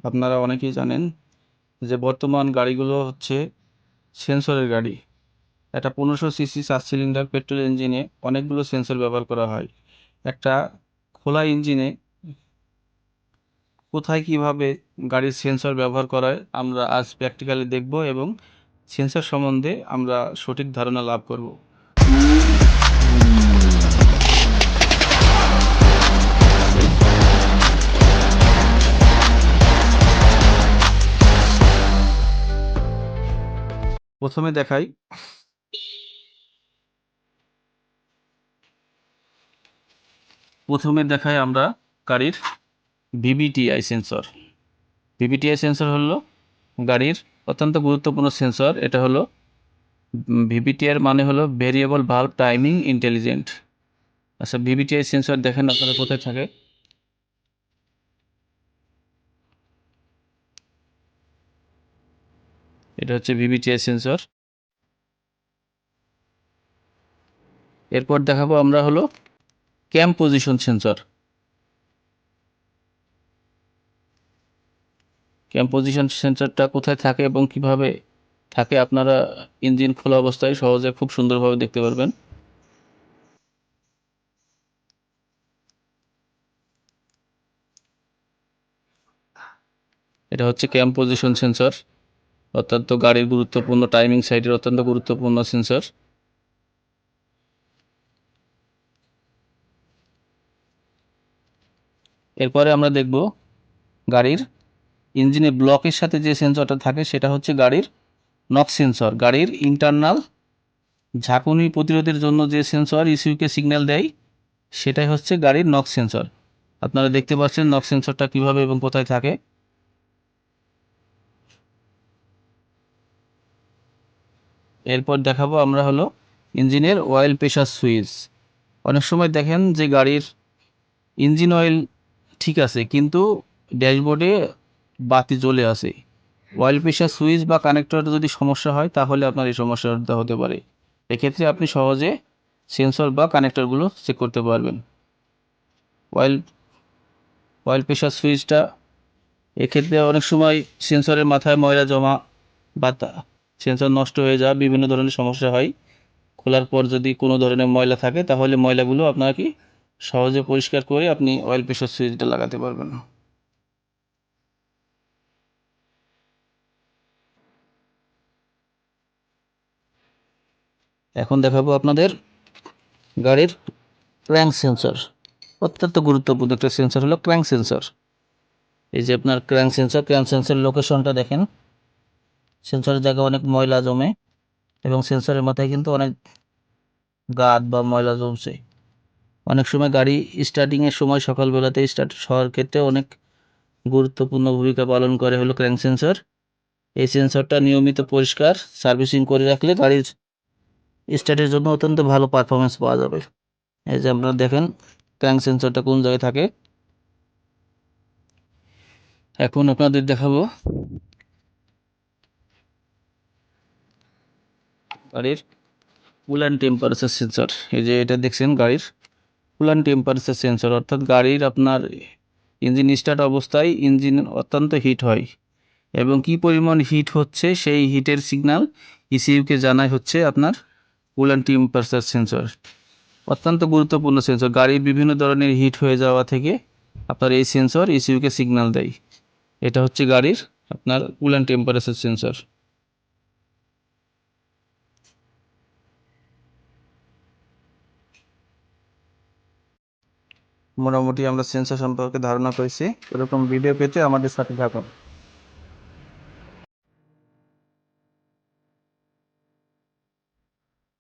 আপনারা অনেকেই জানেন যে বর্তমান গাড়িগুলো হচ্ছে সেন্সরের গাড়ি। একটা 1500 সিসি 4 সিলিন্ডার পেট্রোল ইঞ্জিনে অনেকগুলো সেন্সর ব্যবহার করা হয়। একটা খোলা ইঞ্জিনে কোথায় কিভাবে গাড়ির সেন্সর ব্যবহার করা হয় আমরা আজ প্র্যাকটিক্যালি দেখব এবং সেন্সর সম্বন্ধে আমরা সঠিক ধারণা লাভ করব। প্রথমে দেখাই আমরা গাড়ির ভিভিটিআই সেন্সর। ভিভিটিআই সেন্সর হলো গাড়ির অত্যন্ত গুরুত্বপূর্ণ সেন্সর। এটা হলো ভিভিটিআই মানে হলো ভেরিয়েবল ভালভ টাইমিং ইন্টেলিজেন্ট। আচ্ছা, ভিভিটিআই সেন্সর দেখেন আপনারা কোথায় থাকে। এটা হচ্ছে ভিভিটিআই সেন্সর। এরপর দেখাবো আমরা হলো ক্যাম পজিশন সেন্সর। ক্যাম পজিশন সেন্সরটা কোথায় থাকে এবং কিভাবে থাকে আপনারা ইঞ্জিন খোলা অবস্থায় সহজে খুব সুন্দরভাবে দেখতে পারবেন। এটা হচ্ছে ক্যাম পজিশন সেন্সর, অত্যন্ত গাড়ির গুরুত্বপূর্ণ টাইমিং সাইডের অত্যন্ত গুরুত্বপূর্ণ সেন্সর। এরপরে আমরা দেখব গাড়ির ইঞ্জিনের ব্লকের সাথে যে সেন্সরটা থাকে সেটা হচ্ছে গাড়ির নক সেন্সর। গাড়ির ইন্টারনাল ঝাঁকুনি প্রতিরোধের জন্য যে সেন্সর ইসিউকে সিগন্যাল দেয় সেটাই হচ্ছে গাড়ির নক সেন্সর। আপনারা দেখতে পাচ্ছেন নক সেন্সরটা কিভাবে এবং কোথায় থাকে। এরপর দেখাবো আমরা হলো ইঞ্জিনের অয়েল প্রেশার সুইচ। অনেক সময় দেখেন যে গাড়ির ইঞ্জিন অয়েল ঠিক আছে কিন্তু ড্যাশবোর্ডে বাতি জ্বলে আসে। অয়েল প্রেশার সুইচ বা কানেক্টরে যদি সমস্যা হয় তাহলে আপনার এই সমস্যাটা হতে পারে। এক্ষেত্রে আপনি সহজে সেন্সর বা কানেক্টরগুলো চেক করতে পারবেন। অয়েল অয়েল প্রেশার সুইচটা এক্ষেত্রে অনেক সময় সেন্সরের মাথায় ময়লা জমা বা সেন্সর নষ্ট হয়ে যাওয়া বিভিন্ন ধরনের সমস্যা হয়। খোলার পর যদি কোনো ধরনের ময়লা থাকে তাহলে ময়লাগুলো আপনার কি সহজে পরিষ্কার করে আপনি অয়েল প্রেশার সুইচটা লাগাতে পারবেন। এখন দেখাবো আপনাদের গাড়ির ক্র্যাঙ্ক সেন্সর। অত্যন্ত গুরুত্বপূর্ণ একটা সেন্সর হলো ক্র্যাঙ্ক সেন্সর। এই যে আপনার ক্র্যাঙ্ক সেন্সর লোকেশনটা দেখেন। সেন্সরের জায়গায় অনেক ময়লা জমে এবং সেন্সরের মাথায় কিন্তু অনেক গাদ বা ময়লা জমছে। অনেক সময় গাড়ি স্টার্টিংয়ের সময় সকালবেলাতে স্টার্ট হওয়ার ক্ষেত্রে অনেক গুরুত্বপূর্ণ ভূমিকা পালন করে হলো ক্র্যাঙ্ক সেন্সর। এই সেন্সরটা নিয়মিত পরিষ্কার সার্ভিসিং করে রাখলে গাড়ির স্টার্টের জন্য অত্যন্ত ভালো পারফরমেন্স পাওয়া যাবে। এই যে আপনারা দেখেন ক্র্যাঙ্ক সেন্সরটা কোন জায়গায় থাকে। এখন আপনাদের দেখাবো গাড়ির কুলান টেম্পারেচার সেন্সর। এই যে এটা দেখছেন গাড়ির কুলান টেম্পারেচার সেন্সর, অর্থাৎ গাড়ির আপনার ইঞ্জিন স্টার্ট অবস্থায় ইঞ্জিন অত্যন্ত হিট হয় এবং কি পরিমাণ হিট হচ্ছে সেই হিটের সিগন্যাল ইসিইউকে জানায় হচ্ছে আপনার কুলান টেম্পারেচার সেন্সর। অত্যন্ত গুরুত্বপূর্ণ সেন্সর। গাড়ির বিভিন্ন ধরনের হিট হয়ে যাওয়া থেকে আপনার এই সেন্সর ইসিইউকে সিগন্যাল দেয়। এটা হচ্ছে গাড়ির আপনার কুলান টেম্পারেচার সেন্সর। মোটামুটি আমরা সেন্সর সম্পর্কে ধারণা পেয়েছি। এরকম ভিডিও পেতে আমাদের সাথে থাকুন।